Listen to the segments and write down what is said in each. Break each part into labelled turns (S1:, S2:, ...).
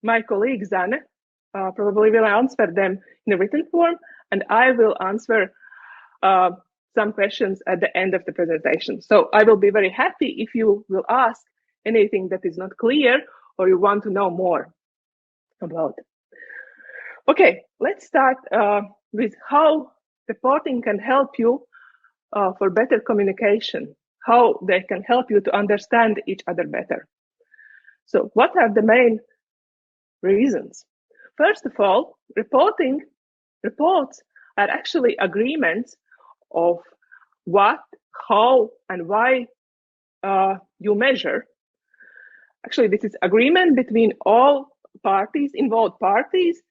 S1: my colleague Zane probably will answer them in a written form, and I will answer some questions at the end of the presentation. So I will be very happy if you will ask anything that is not clear or you want to know more about. Okay, let's start with how reporting can help you for better communication, how they can help you to understand each other better. So what are the main reasons? First of all, reports are actually agreements of what, how, and why you measure. Actually, this is agreement between all parties, involved parties,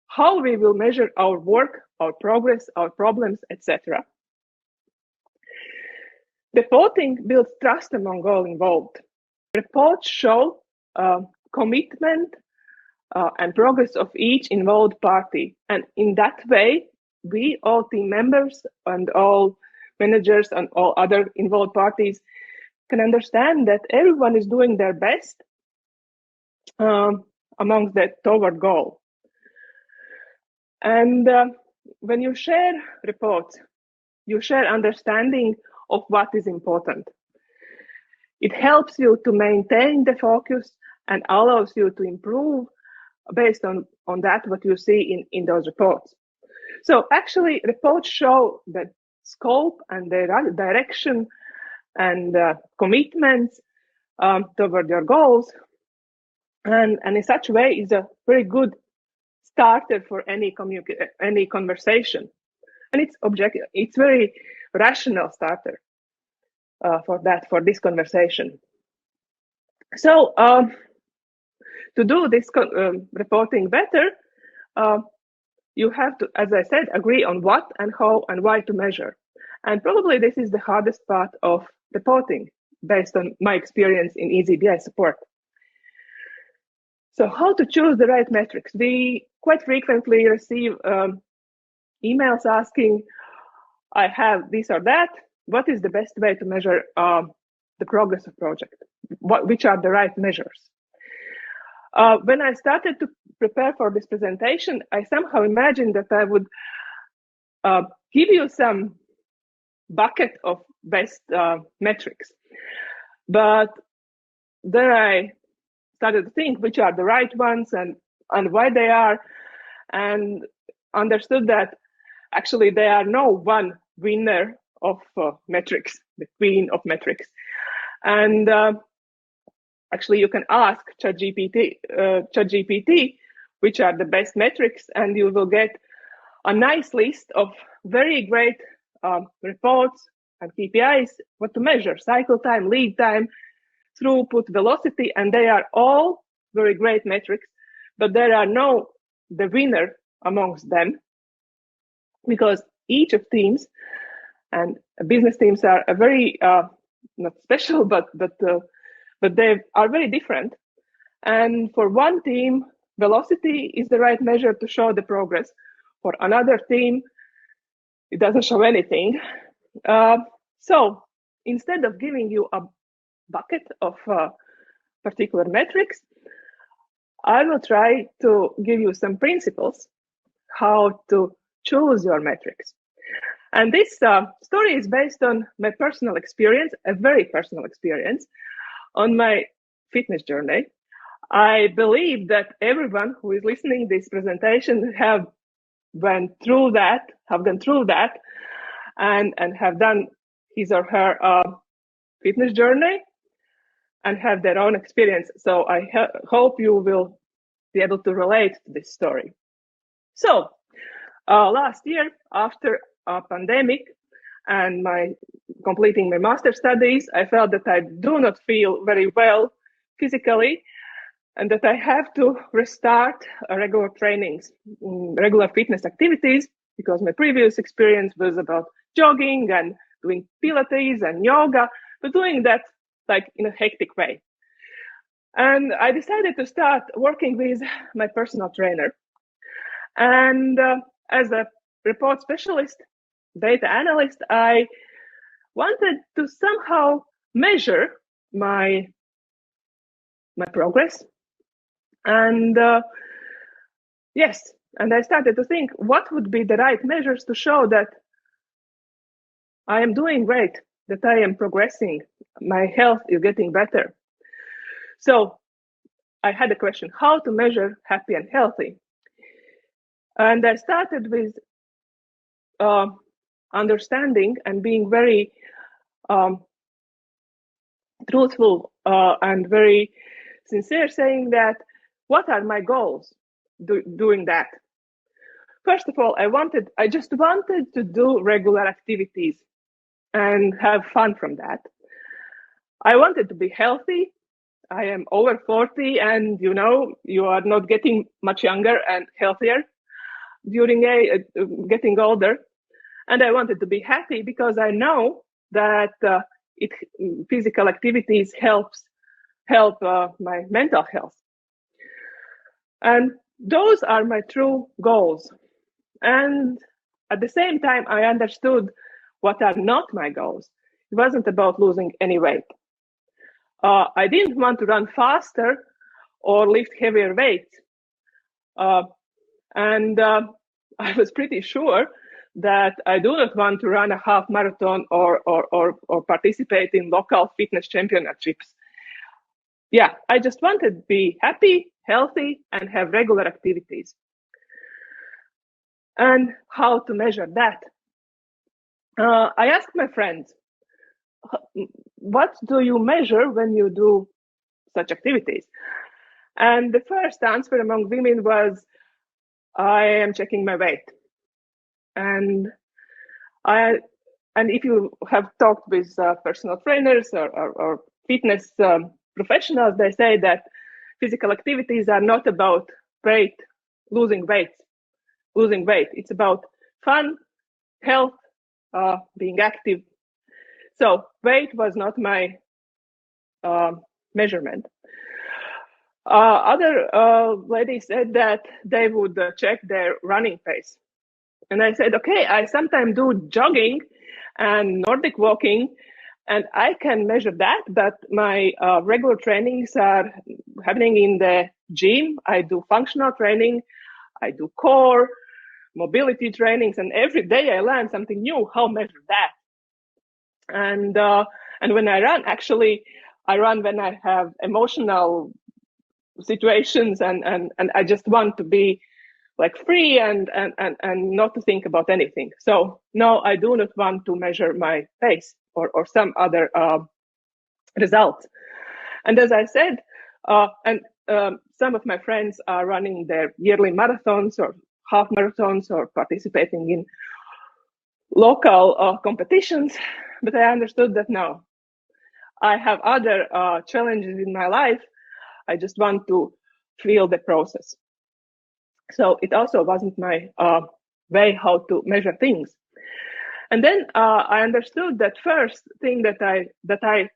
S1: how we will measure our work, our progress, our problems, etc. Reporting builds trust among all involved. Reports show commitment and progress of each involved party. And in that way, we, all team members and all managers and all other involved parties, can understand that everyone is doing their best amongst that toward goal. And when you share reports, you share understanding of what is important. It helps you to maintain the focus and allows you to improve based on that what you see in those reports. So actually, reports show the scope and the direction and commitments toward your goals, and in such a way is a very good starter for any conversation, and it's very rational starter for this conversation. So to do this reporting better, you have to, as I said, agree on what and how and why to measure. And probably this is the hardest part of reporting, based on my experience in eazyBI support. So how to choose the right metrics? We quite frequently receive emails asking, I have this or that, what is the best way to measure the progress of project? Which are the right measures? When I started to prepare for this presentation, I somehow imagined that I would give you some bucket of best metrics. But then I started to think which are the right ones and why they are, and understood that actually there are no one winner of metrics, the queen of metrics. And actually you can ask ChatGPT which are the best metrics, and you will get a nice list of very great reports and KPIs, what to measure: cycle time, lead time, throughput, velocity, and they are all very great metrics, but there are no the winner amongst them, because each of teams and business teams are a very not special, but they are very different. And for one team, velocity is the right measure to show the progress. For another team, it doesn't show anything. So instead of giving you a bucket of particular metrics, I will try to give you some principles how to choose your metrics. And this story is based on my personal experience, a very personal experience on my fitness journey. I believe that everyone who is listening to this presentation have gone through that, and have done his or her fitness journey and have their own experience. So I hope you will be able to relate to this story. So last year, after a pandemic and completing my master studies, I felt that I do not feel very well physically, and that I have to restart regular trainings, regular fitness activities, because my previous experience was about jogging and doing Pilates and yoga, but doing that like in a hectic way. And I decided to start working with my personal trainer. And as a report specialist, data analyst, I wanted to somehow measure my progress And yes, and I started to think what would be the right measures to show that I am doing great, that I am progressing, my health is getting better. So I had a question, how to measure happy and healthy? And I started with understanding and being very truthful and very sincere, saying that what are my goals doing that? First of all, I just wanted to do regular activities and have fun from that. I wanted to be healthy. I am over 40, and you are not getting much younger and healthier during getting older. And I wanted to be happy because I know that physical activities help my mental health. And those are my true goals. And at the same time, I understood what are not my goals. It wasn't about losing any weight. I didn't want to run faster or lift heavier weights. And I was pretty sure that I do not want to run a half marathon or participate in local fitness championships. Yeah, I just wanted to be happy, healthy, and have regular activities. And how to measure that? I asked my friends, what do you measure when you do such activities? And the first answer among women was, I am checking my weight. And if you have talked with personal trainers or fitness professionals, they say that physical activities are not about losing weight. It's about fun, health, being active. So weight was not my measurement. Other ladies said that they would check their running pace. And I said, okay, I sometimes do jogging and Nordic walking, and I can measure that, but my regular trainings are happening in the gym. I do functional training, I do core, mobility trainings, and every day I learn something new, how to measure that. And when I run, actually, I run when I have emotional situations and I just want to be like free and not to think about anything. So no, I do not want to measure my pace or some other results. And as I said, some of my friends are running their yearly marathons or half marathons or participating in local competitions, but I understood that no, I have other challenges in my life. I just want to feel the process. So it also wasn't my way how to measure things. And then I understood that first thing that I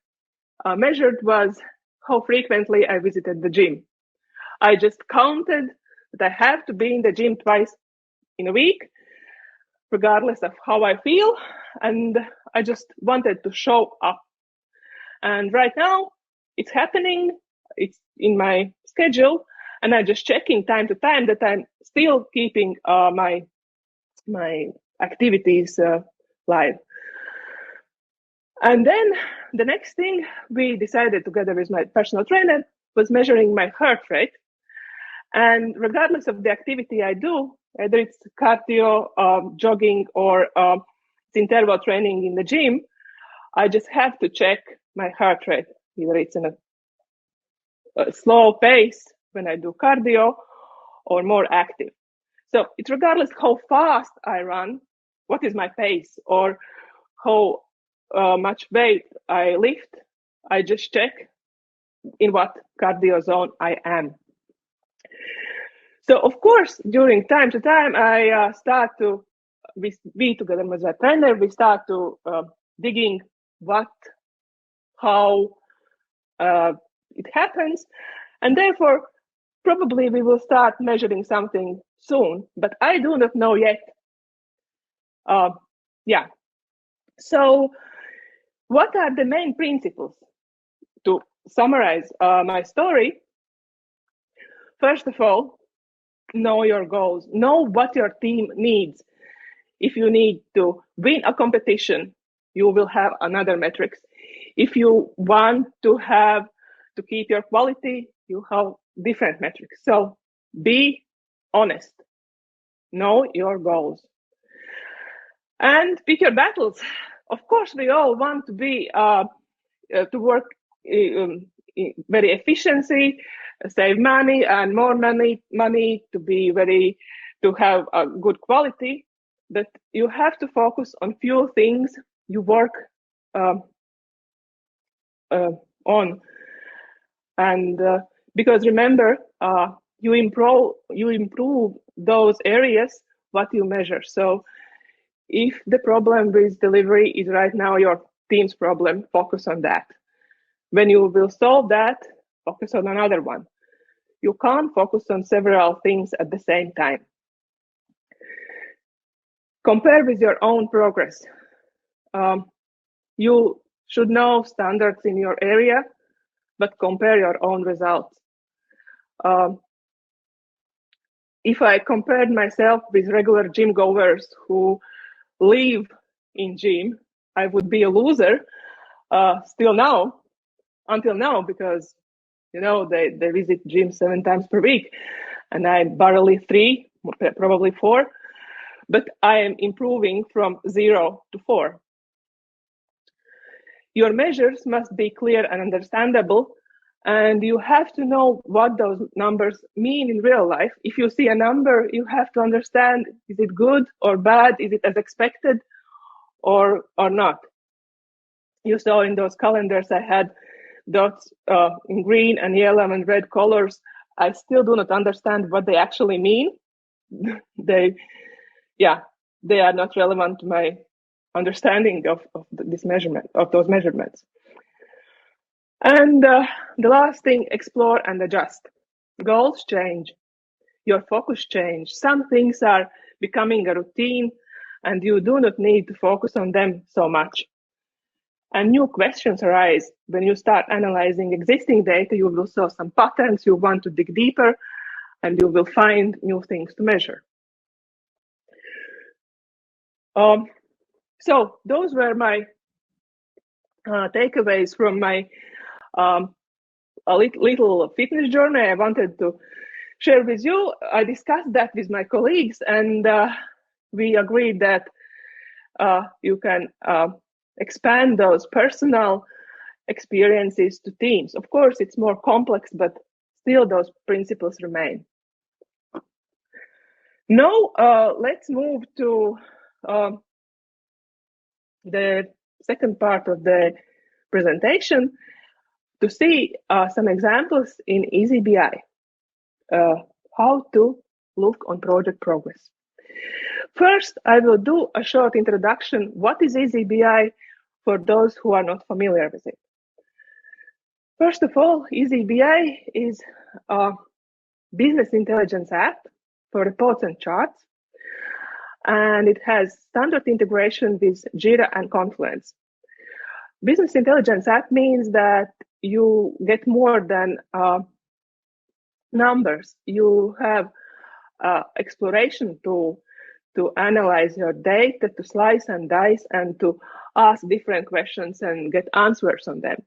S1: measured was how frequently I visited the gym. I just counted that I have to be in the gym twice in a week, regardless of how I feel, and I just wanted to show up. And right now, it's happening. It's in my schedule, and I'm just checking time to time that I'm still keeping my activities live. And then the next thing we decided together with my personal trainer was measuring my heart rate. And regardless of the activity I do, whether it's cardio, jogging, or interval training in the gym, I just have to check my heart rate, either it's in a slow pace when I do cardio or more active. So it's regardless how fast I run, what is my pace, or how much weight I lift, I just check in what cardio zone I am. So of course, during time to time, I start to, we together with my trainer, we start to digging how it happens, and therefore probably we will start measuring something soon, but I do not know yet. Yeah. So what are the main principles? To summarize my story, First of all, know your goals. Know what your team needs. If you need to win a competition, you will have another metrics. If you want to keep your quality, you have different metrics. So be honest. Know your goals. And pick your battles. Of course, we all want to be to work very efficiency, save money and more money to have a good quality. But you have to focus on few things you work on, and because remember, you improve those areas what you measure. So if the problem with delivery is right now your team's problem, focus on that. When you will solve that, focus on another one. You can't focus on several things at the same time. Compare with your own progress. You should know standards in your area, but compare your own results. If I compared myself with regular gym goers who live in gym, I would be a loser until now, because they visit gym 7 times per week, and I barely 3, probably 4, but I am improving from 0 to 4. Your measures must be clear and understandable, and you have to know what those numbers mean in real life. If you see a number, you have to understand, is it good or bad? Is it as expected or not? You saw in those calendars I had dots in green and yellow and red colors. I still do not understand what they actually mean. They are not relevant to my understanding of those measurements. And the last thing, explore and adjust. Goals change. Your focus change. Some things are becoming a routine, and you do not need to focus on them so much. And new questions arise. When you start analyzing existing data, you will see some patterns, you want to dig deeper, and you will find new things to measure. So those were my takeaways from my a little fitness journey I wanted to share with you. I discussed that with my colleagues, and we agreed that you can expand those personal experiences to teams. Of course, it's more complex, but still those principles remain. Now, let's move to the second part of the presentation to see some examples in eazyBI, how to look on project progress. First, I will do a short introduction. What is eazyBI for those who are not familiar with it? First of all, eazyBI is a business intelligence app for reports and charts, and it has standard integration with Jira and Confluence. Business intelligence app means that you get more than numbers. You have exploration tool to analyze your data, to slice and dice, and to ask different questions and get answers on them.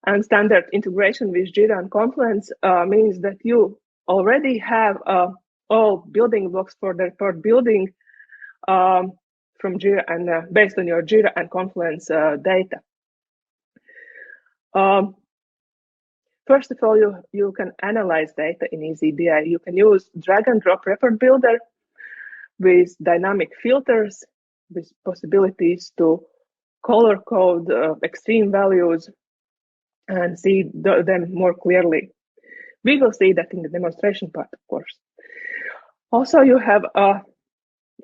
S1: And standard integration with Jira and Confluence means that you already have all building blocks for the report building from Jira and based on your Jira and Confluence data. First of all, you can analyze data in eazyBI. You can use drag and drop report builder with dynamic filters, with possibilities to color code extreme values and see them more clearly. We will see that in the demonstration part, of course. Also, you have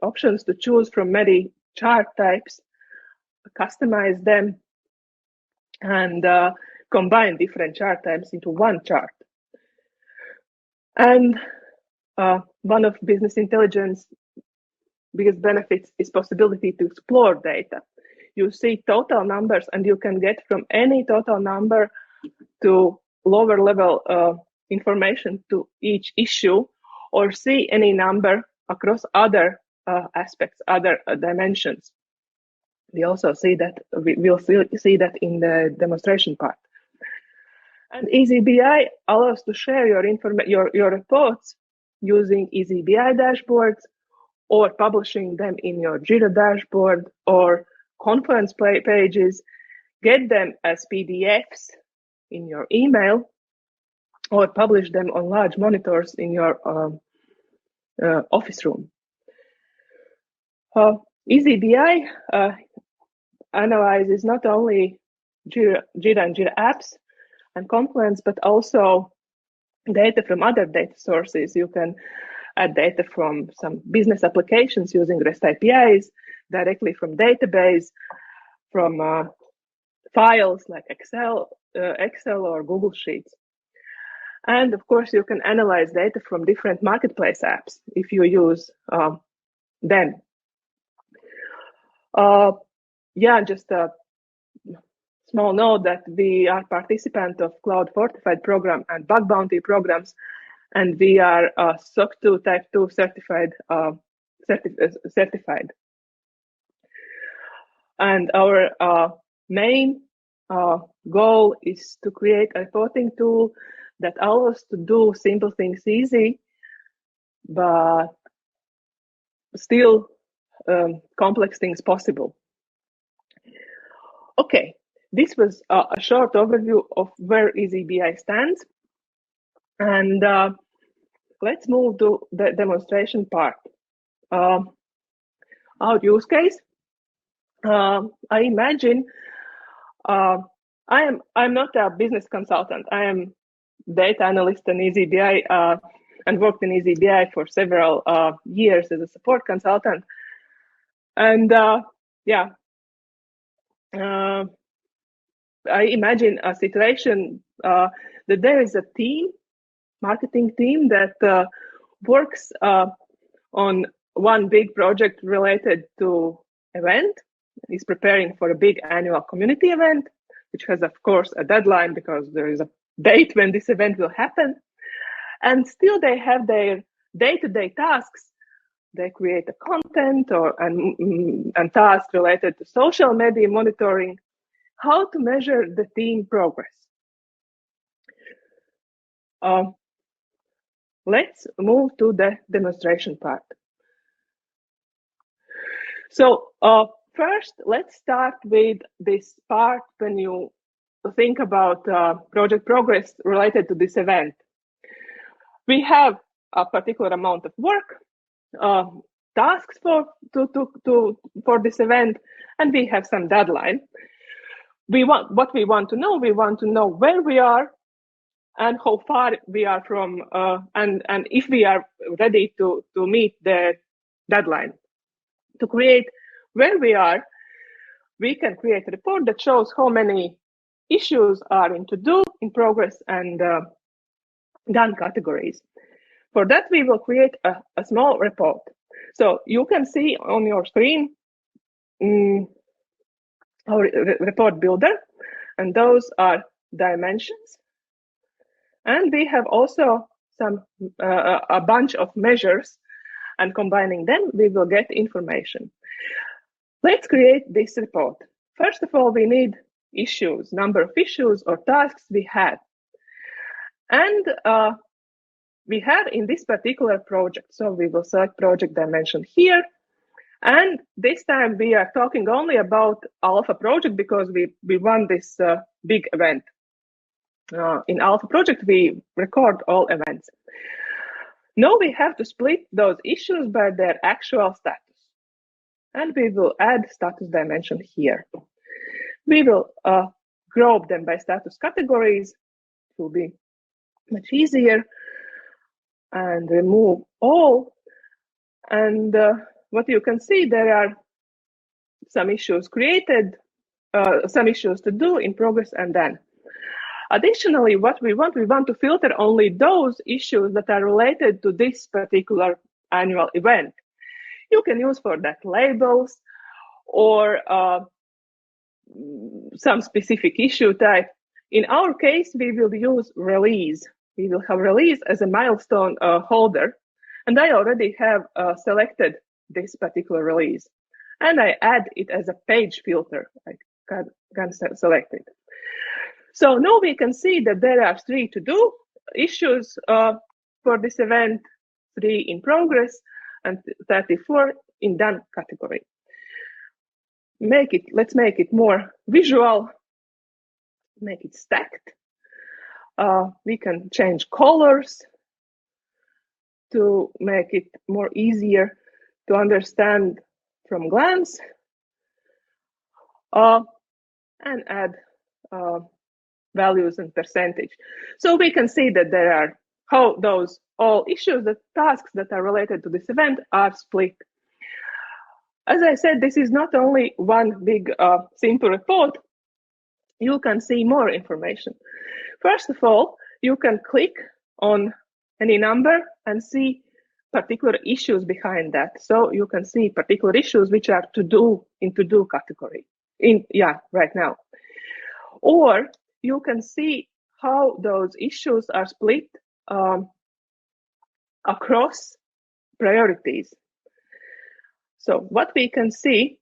S1: options to choose from many chart types, customize them, and combine different chart types into one chart. And one of business intelligence biggest benefits is possibility to explore data. You see total numbers, and you can get from any total number to lower level information to each issue or see any number across other aspects, other dimensions. We also see that, we'll see that in the demonstration part. And eazyBI allows to share your reports using eazyBI dashboards, or publishing them in your Jira dashboard or Confluence pages, get them as PDFs in your email, or publish them on large monitors in your office room. eazyBI analyzes not only Jira and Jira apps and Confluence, but also data from other data sources. You can add data from some business applications using REST APIs, directly from database, from files like Excel or Google Sheets. And of course, you can analyze data from different marketplace apps if you use them. Just a small note that we are participant of Cloud Fortified program and Bug Bounty programs, and we are SOC 2 Type 2 certified. And our main goal is to create a reporting tool that allows us to do simple things easy, but still complex things possible. Okay, this was a short overview of where eazyBI stands. And let's move to the demonstration part. Our use case. I imagine I'm not a business consultant. I am data analyst in eazyBI and worked in eazyBI for several years as a support consultant. And I imagine a situation that there is a team, marketing team, that works on one big project related to event, is preparing for a big annual community event, which has, of course, a deadline because there is a date when this event will happen. And still they have their day-to-day tasks. They create a content and tasks related to social media monitoring, how to measure the team progress. Let's move to the demonstration part. So first, let's start with this part when you think about project progress related to this event. We have a particular amount of work, tasks for this event, and we have some deadline. We want to know where we are and how far we are from, and if we are ready to meet the deadline. To create where we are, we can create a report that shows how many issues are in to-do, in progress, and done categories. For that, we will create a small report. So you can see on your screen our report builder, and those are dimensions. And we have also a bunch of measures, and combining them, we will get information. Let's create this report. First of all, we need issues, number of issues or tasks we had. And we have in this particular project, so we will select project dimension here. And this time we are talking only about Alpha project because we want this big event. In Alpha project, we record all events. Now we have to split those issues by their actual status. And we will add status dimension here. We will group them by status categories. It will be much easier. And remove all. And what you can see, there are some issues created, some issues to do, in progress, and done. Additionally, what we want to filter only those issues that are related to this particular annual event. You can use for that labels or some specific issue type. In our case, we will use release we will have release as a milestone holder. And I already have selected this particular release. And I add it as a page filter. I can select it. So now we can see that there are 3 to-do issues for this event, 3 in progress, and 34 in done category. Let's make it more visual, make it stacked. We can change colors to make it more easier to understand from glance, and add values and percentage. So we can see that there are how those all issues, the tasks that are related to this event are split. As I said, this is not only one big simple report. You can see more information. First of all, you can click on any number and see particular issues behind that. So you can see particular issues which are to-do in to-do category right now. Or you can see how those issues are split across priorities. So what we can see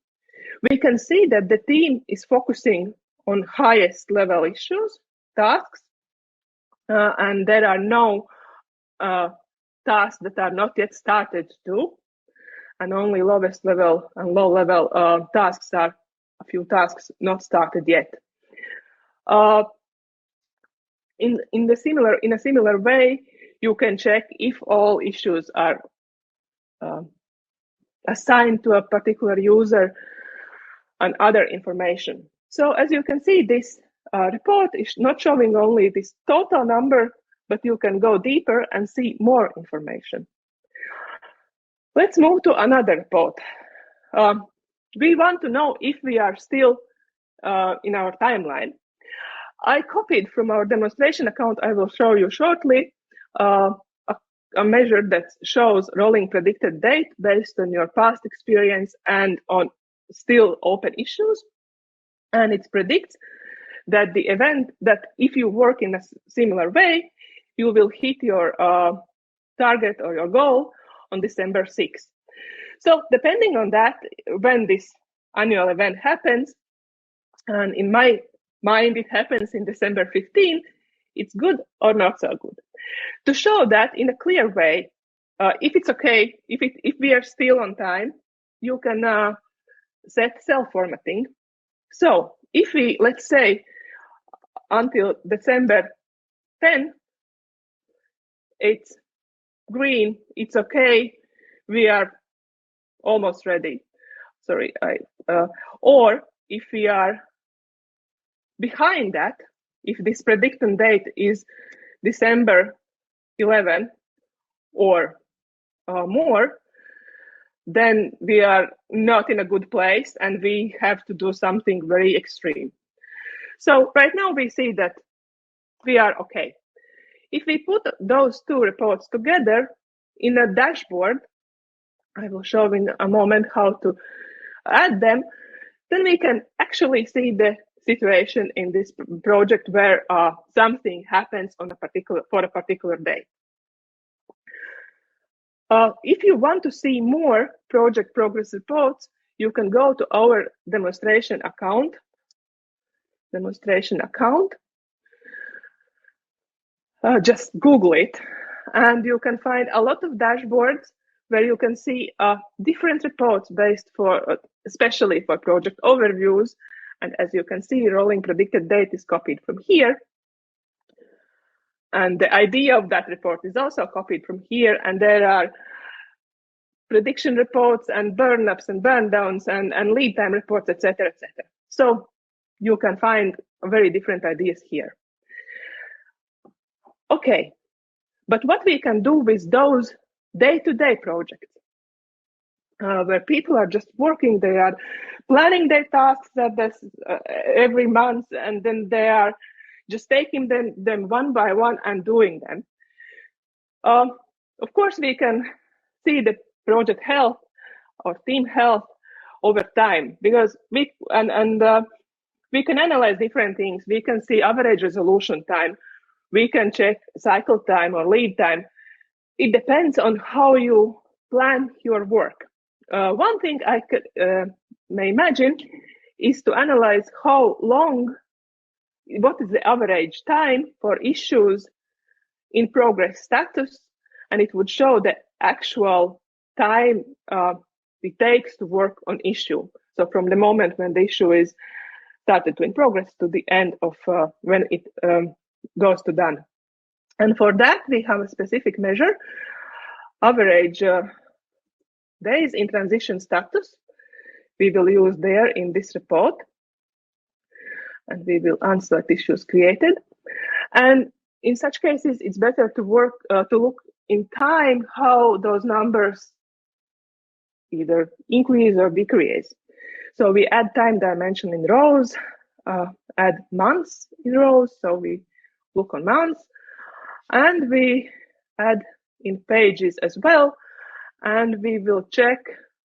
S1: that the team is focusing on highest level issues, tasks, and there are no tasks that are not yet started to do, and only lowest level and low level tasks are a few tasks not started yet. In a similar way, you can check if all issues are assigned to a particular user and other information. So as you can see, this report is not showing only this total number, but you can go deeper and see more information. Let's move to another report. We want to know if we are still in our timeline. I copied from our demonstration account, I will show you shortly, a measure that shows rolling predicted date based on your past experience and on still open issues. And it predicts that the event, that if you work in a similar way, you will hit your target or your goal on December 6th. So depending on that, when this annual event happens, and in my mind, it happens in December 15, it's good or not so good. To show that in a clear way, if it's okay, if we are still on time, you can set cell formatting. So if we, let's say, until December 10, it's green, it's okay, we are almost ready. Sorry, or if we are behind that, if this predicted date is December 11 or more, then we are not in a good place and we have to do something very extreme. So right now we see that we are okay. If we put those two reports together in a dashboard, I will show in a moment how to add them, then we can actually see the situation in this project where something happens on for a particular day. If you want to see more project progress reports, you can go to our demonstration account. Just Google it, and you can find a lot of dashboards where you can see different reports based especially for project overviews. And as you can see, rolling predicted date is copied from here. And the idea of that report is also copied from here. And there are prediction reports and burn ups and burn downs and lead time reports, etc., etc. So you can find very different ideas here. Okay, but what we can do with those day-to-day projects, where people are just working, they are planning their tasks every month, and then they are just taking them one by one and doing them. Of course, we can see the project health or team health over time, because we can analyze different things. We can see average resolution time. We can check cycle time or lead time. It depends on how you plan your work. One thing I could may imagine is to analyze how long, what is the average time for issues in progress status, and it would show the actual time it takes to work on issue. So from the moment when the issue is started to in progress to the end of when it goes to done. And for that, we have a specific measure, average days in transition status. We will use there in this report, and we will answer issues created. And in such cases, it's better to work to look in time how those numbers either increase or decrease. So we add time dimension in rows, add months in rows. So we look on months, and we add in pages as well. And we will check,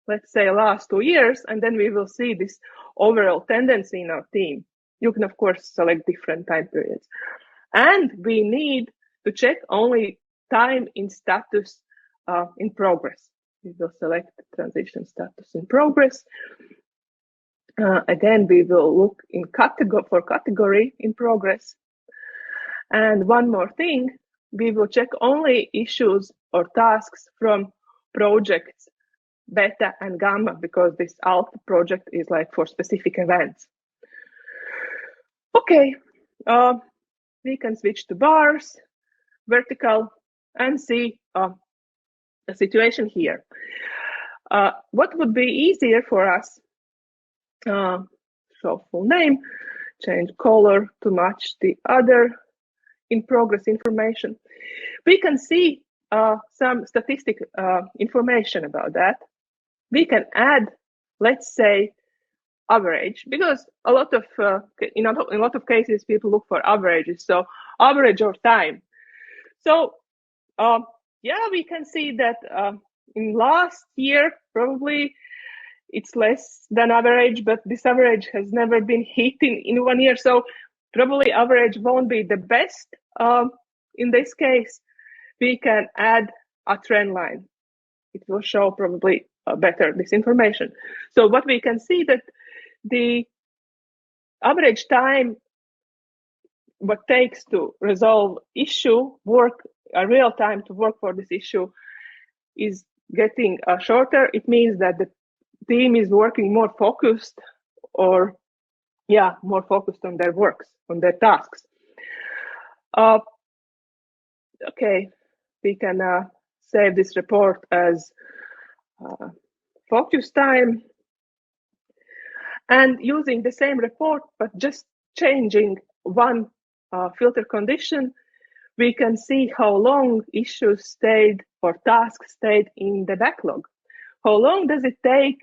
S1: let's say, last 2 years, and then we will see this overall tendency in our team. You can, of course, select different time periods. And we need to check only time in status in progress. We will select transition status in progress. Again, we will look in category in progress. And one more thing, we will check only issues or tasks from projects beta and gamma, because this alpha project is like for specific events. Okay, we can switch to bars, vertical, and see a situation here. What would be easier for us? Show full name, change color to match the other in progress information. We can see some statistic information about that. We can add, let's say, average, because a lot of in a lot of cases people look for averages. So average or time. So yeah, we can see that in last year probably it's less than average, but this average has never been hit in 1 year. So probably average won't be the best. In this case, we can add a trend line. It will show probably better this information. So what we can see that the average time what takes to resolve issue, work a real time to work for this issue is getting shorter. It means that the team is working more focused, or more focused on their works, on their tasks. Okay, we can save this report as focus time, and using the same report but just changing one filter condition, we can see how long issues stayed or tasks stayed in the backlog. How long does it take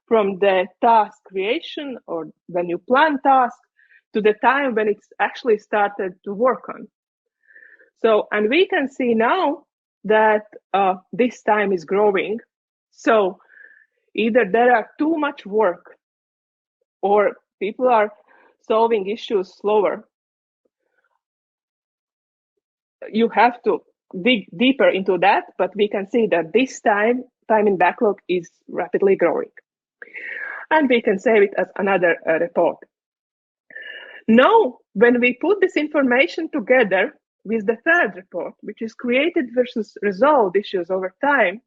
S1: from the task creation or when you plan task to the time when it's actually started to work on? So, and we can see now that this time is growing. So either there are too much work or people are solving issues slower. You have to dig deeper into that, but we can see that this time in backlog is rapidly growing. And we can save it as another report. Now, when we put this information together with the third report, which is created versus resolved issues over time,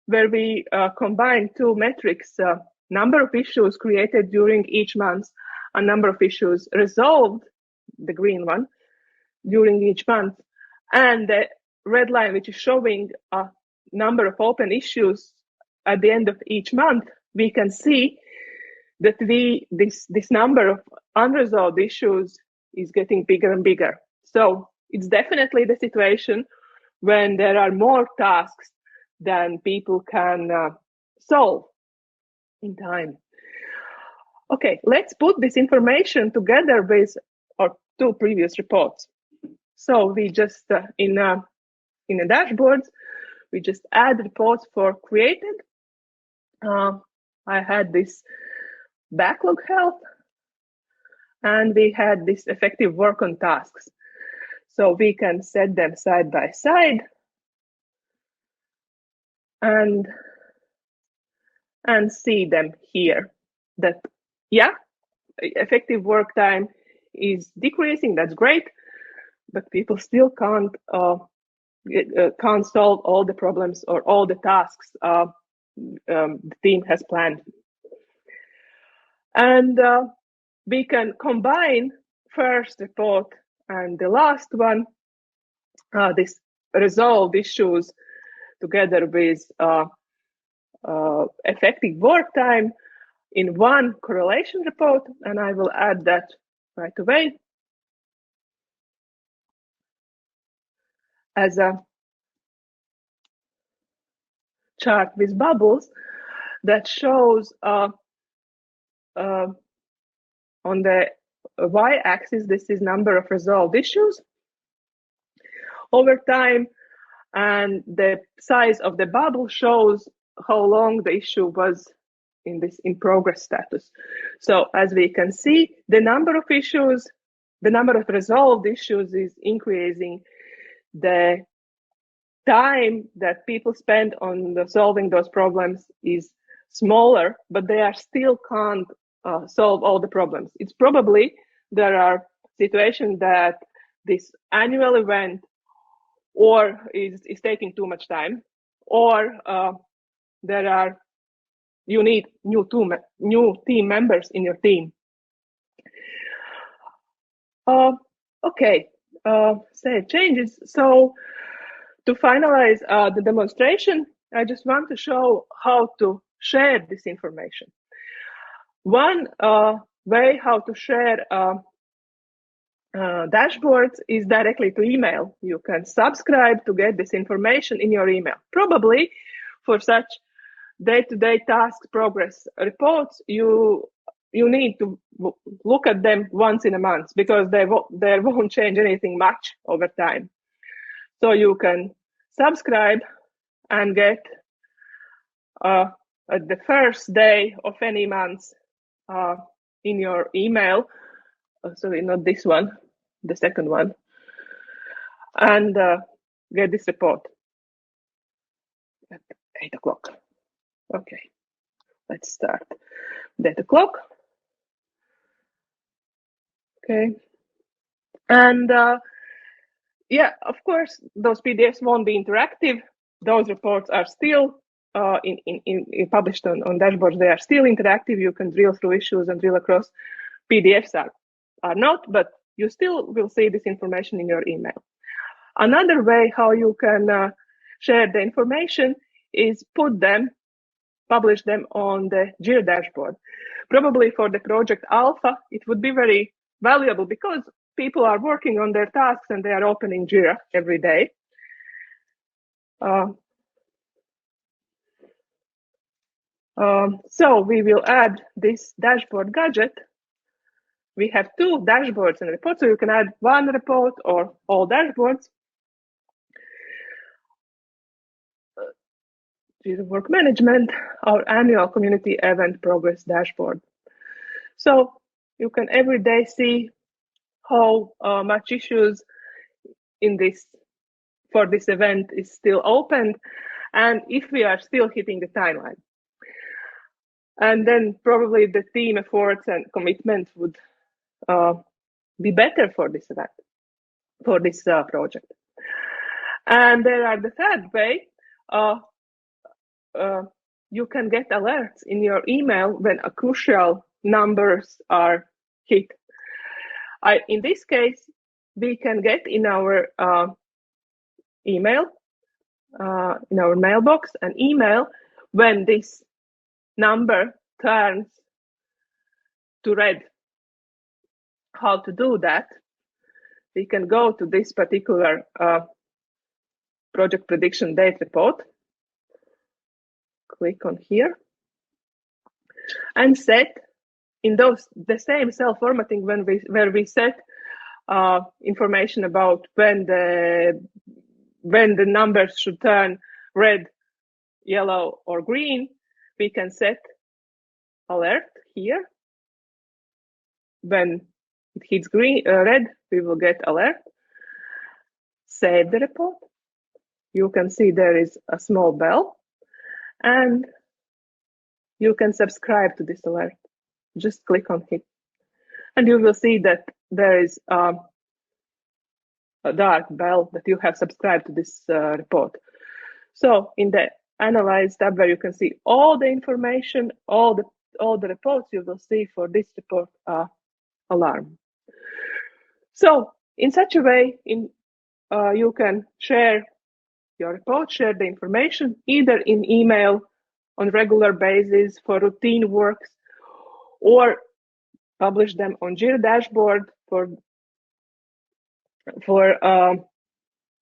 S1: where we combine two metrics, number of issues created during each month, a number of issues resolved, the green one, during each month, and the red line, which is showing a number of open issues at the end of each month, we can see that this number of unresolved issues is getting bigger and bigger. So it's definitely the situation when there are more tasks than people can solve in time. Okay, let's put this information together with our two previous reports. So we just in the dashboards, we just add reports for created. I had this backlog health, and we had this effective work on tasks. So we can set them side by side and see them here. That, yeah, effective work time is decreasing. That's great, but people still can't solve all the problems or all the tasks the team has planned. And we can combine first report and the last one, this resolve issues together with effective work time in one correlation report, and I will add that right away as a chart with bubbles that shows on the y-axis, this is number of resolved issues over time, and the size of the bubble shows how long the issue was in progress status. So as we can see, the number of issues, the number of resolved issues is increasing. The time that people spend on solving those problems is smaller, but they are still can't solve all the problems. It's probably there are situations that this annual event or is taking too much time, or you need new team members in your team. Okay, save changes. So to finalize the demonstration, I just want to show how to share this information. One way how to share dashboards is directly to email. You can subscribe to get this information in your email. Probably for such day-to-day task progress reports, you need to look at them once in a month because they won't change anything much over time. So you can subscribe and get at the first day of any month in your email. Sorry, not this one, the second one, and get this report at 8 o'clock. Okay, let's start. 8 o'clock. Okay, and yeah, of course, those PDFs won't be interactive. Those reports are still published on dashboards. They are still interactive. You can drill through issues and drill across. PDFs are not, but you still will see this information in your email. Another way how you can share the information is publish them on the Jira dashboard. Probably for the project Alpha, it would be very valuable because people are working on their tasks and they are opening Jira every day. So we will add this dashboard gadget. We have two dashboards and reports, so you can add one report or all dashboards. Jira Work Management, our annual community event progress dashboard. So you can every day see how much issues for this event is still open, and if we are still hitting the timeline. And then probably the team efforts and commitment would be better for this event, for this project. And there are the third way. You can get alerts in your email when crucial numbers are hit. In this case, we can get in our email, in our mailbox, an email when this number turns to red. How to do that? We can go to this particular project prediction date report. Click on here and set in the same cell formatting where we set information about when the numbers should turn red, yellow, or green. We can set alert here. When it hits red, we will get alert. save the report. You can see there is a small bell, and you can subscribe to this alert. Just click on it, and you will see that there is a dark bell that you have subscribed to this report. So in the Analyze tab, where you can see all the information, all the reports, you will see for this report alarm. So in such a way, you can share your report, share the information, either in email on regular basis for routine works, or publish them on Jira dashboard for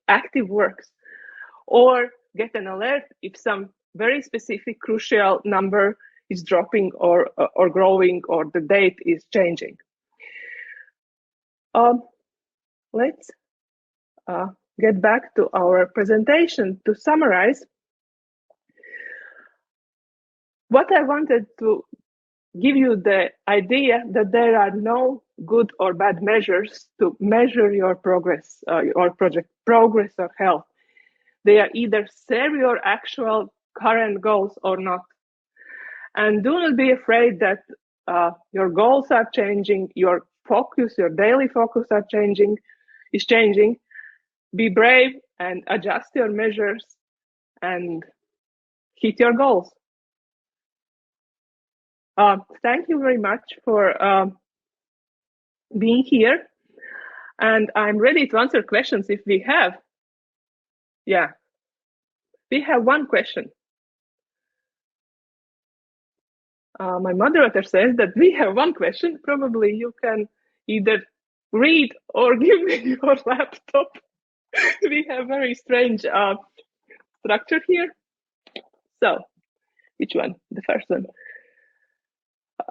S1: active works, or get an alert if some very specific crucial number is dropping or growing, or the date is changing. Let's get back to our presentation. To summarize, what I wanted to give you the idea that there are no good or bad measures to measure your progress, or project progress or health. They are either serve your actual current goals or not. And do not be afraid that your goals are changing, your focus, your daily focus is changing. Be brave and adjust your measures and hit your goals. Thank you very much for being here. And I'm ready to answer questions if we have. Yeah, we have one question. My moderator says that we have one question. Probably you can either read or give me your laptop. We have very strange structure here. So, which one? The first one.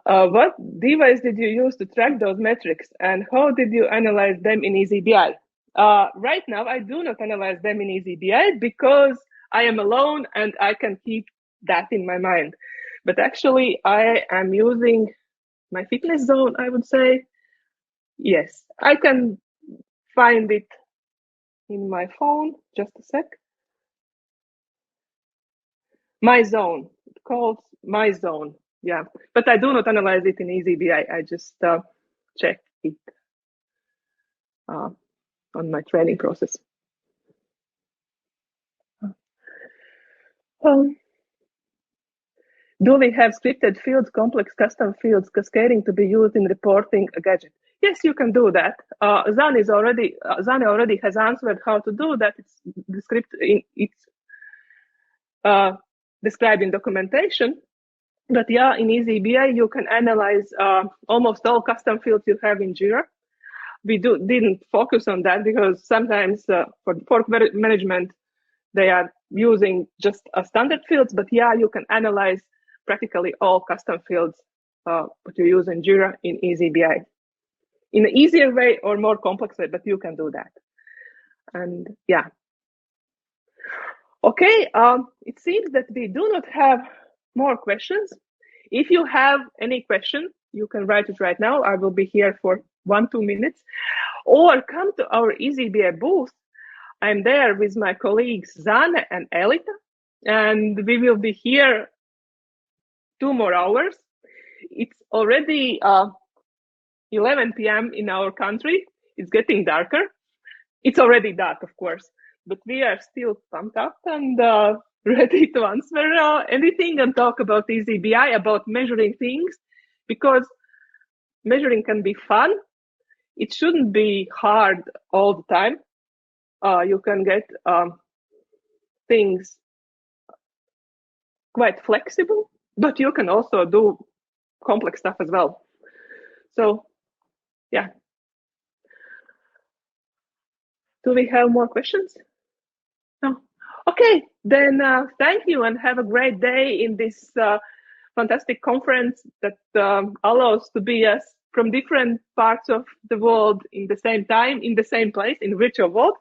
S1: What device did you use to track those metrics, and how did you analyze them in eazyBI? Right now, I do not analyze them in eazyBI because I am alone and I can keep that in my mind. But actually, I am using my fitness zone, I would say. Yes, I can find it in my phone. Just a sec. My zone. It calls my zone. Yeah, but I do not analyze it in eazyBI. I just check it on my training process. Do we have scripted fields, complex custom fields, cascading to be used in reporting a gadget? Yes, you can do that. Zani already has answered how to do that. It's described in documentation. But yeah, in eazyBI, you can analyze almost all custom fields you have in Jira. We didn't focus on that because sometimes for fork management, they are using just a standard fields. But yeah, you can analyze practically all custom fields what you use in Jira in eazyBI. In an easier way or more complex way, but you can do that. And yeah. Okay, it seems that we do not have more questions. If you have any question, you can write it right now. I will be here for 1-2 minutes. Or come to our eazyBI booth. I'm there with my colleagues Zane and Elita, and we will be here 2 more hours. It's already 11 p.m. in our country. It's getting darker. It's already dark, of course, but we are still pumped up and ready to answer anything and talk about eazyBI, about measuring things, because measuring can be fun. It shouldn't be hard all the time. You can get things quite flexible, but you can also do complex stuff as well. So, yeah. Do we have more questions? No. Okay, then thank you and have a great day in this fantastic conference that allows to be us from different parts of the world in the same time, in the same place, in the virtual world.